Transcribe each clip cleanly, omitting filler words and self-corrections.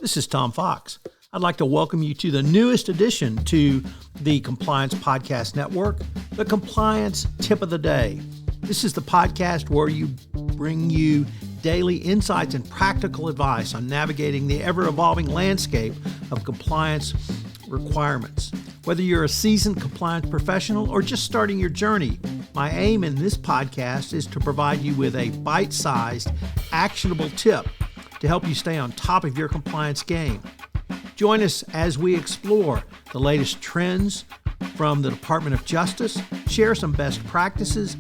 This is Tom Fox. I'd like to welcome you to the newest addition to the Compliance Podcast Network, the Compliance Tip of the Day. This is the podcast where you bring you daily insights and practical advice on navigating the ever-evolving landscape of compliance requirements. Whether you're a seasoned compliance professional or just starting your journey, my aim in this podcast is to provide you with a bite-sized, actionable tip to help you stay on top of your compliance game. Join us as we explore the latest trends from the Department of Justice, share some best practices,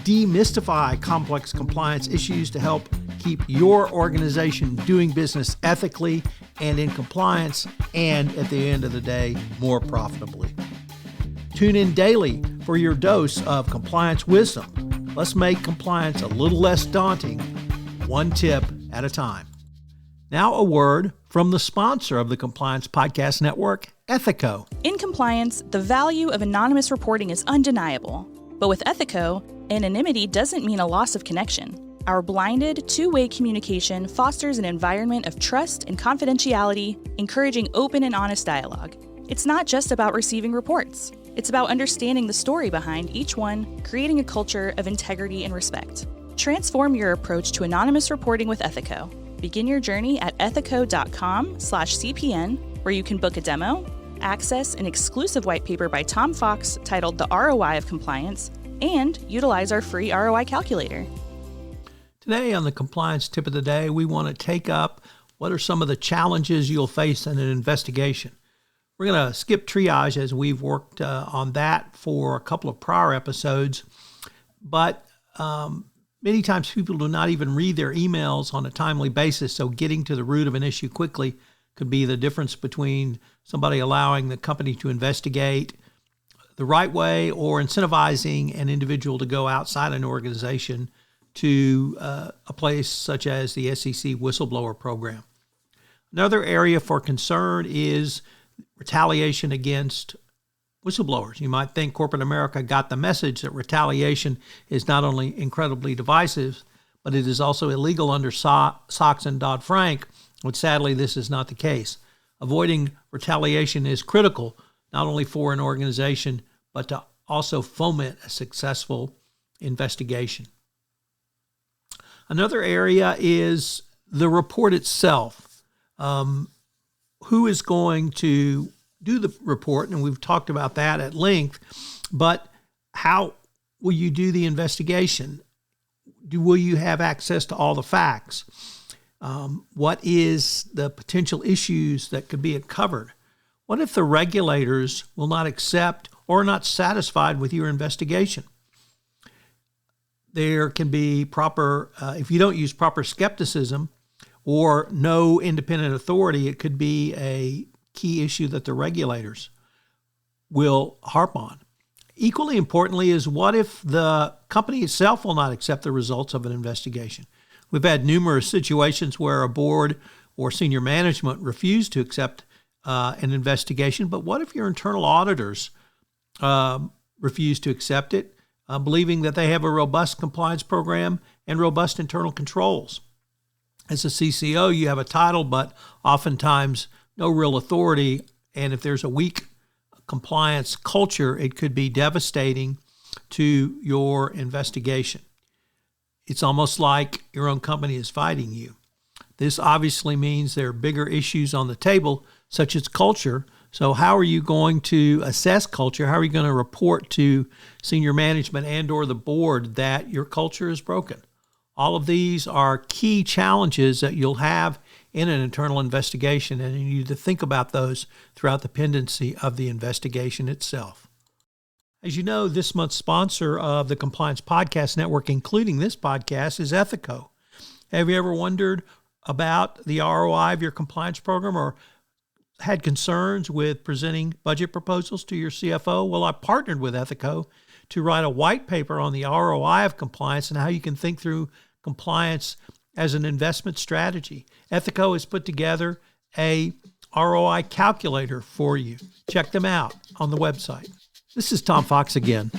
demystify complex compliance issues to help keep your organization doing business ethically and in compliance, and at the end of the day, more profitably. Tune in daily for your dose of compliance wisdom. Let's make compliance a little less daunting, one tip at a time. Now a word from the sponsor of the Compliance Podcast Network, Ethico. In compliance, the value of anonymous reporting is undeniable. But with Ethico, anonymity doesn't mean a loss of connection. Our blinded, two-way communication fosters an environment of trust and confidentiality, encouraging open and honest dialogue. It's not just about receiving reports. It's about understanding the story behind each one, creating a culture of integrity and respect. Transform your approach to anonymous reporting with Ethico. Begin your journey at ethico.com/CPN, where you can book a demo, access an exclusive white paper by Tom Fox titled The ROI of Compliance, and utilize our free ROI calculator. Today on the Compliance Tip of the Day, we want to take up what are some of the challenges you'll face in an investigation. We're going to skip triage as we've worked on that for a couple of prior episodes, but many times people do not even read their emails on a timely basis, so getting to the root of an issue quickly could be the difference between somebody allowing the company to investigate the right way or incentivizing an individual to go outside an organization to a place such as the SEC whistleblower program. Another area for concern is retaliation against whistleblowers. You might think corporate America got the message that retaliation is not only incredibly divisive, but it is also illegal under SOX and Dodd-Frank, but sadly this is not the case. Avoiding retaliation is critical, not only for an organization, but to also foment a successful investigation. Another area is the report itself. Who is going to do the report? And we've talked about that at length, but how will you do the investigation? Will you have access to all the facts? What is the potential issues that could be covered? What if the regulators will not accept or are not satisfied with your investigation? There can be proper, if you don't use proper skepticism or no independent authority, it could be a key issue that the regulators will harp on. Equally importantly is what if the company itself will not accept the results of an investigation? We've had numerous situations where a board or senior management refused to accept an investigation, but what if your internal auditors refuse to accept it, believing that they have a robust compliance program and robust internal controls? As a CCO, you have a title, but oftentimes no real authority, and if there's a weak compliance culture, it could be devastating to your investigation. It's almost like your own company is fighting you. This obviously means there are bigger issues on the table, such as culture. So how are you going to assess culture? How are you going to report to senior management and or the board that your culture is broken? All of these are key challenges that you'll have in an internal investigation, and you need to think about those throughout the pendency of the investigation itself. As you know, this month's sponsor of the Compliance Podcast Network, including this podcast, is Ethico. Have you ever wondered about the ROI of your compliance program or had concerns with presenting budget proposals to your CFO? Well, I partnered with Ethico to write a white paper on the ROI of compliance and how you can think through compliance as an investment strategy. Ethico has put together a ROI calculator for you. Check them out on the website. This is Tom Fox again.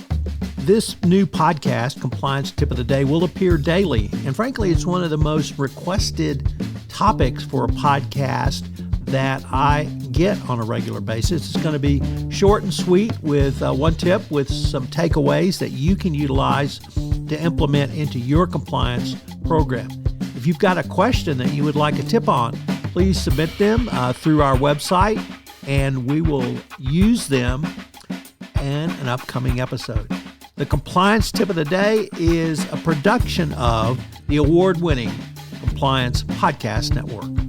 This new podcast, Compliance Tip of the Day, will appear daily. And frankly, it's one of the most requested topics for a podcast that I get on a regular basis. It's going to be short and sweet with one tip with some takeaways that you can utilize to implement into your compliance program. If you've got a question that you would like a tip on, please submit them through our website, and we will use them in an upcoming episode. The compliance tip of the day is a production of the award-winning Compliance Podcast Network.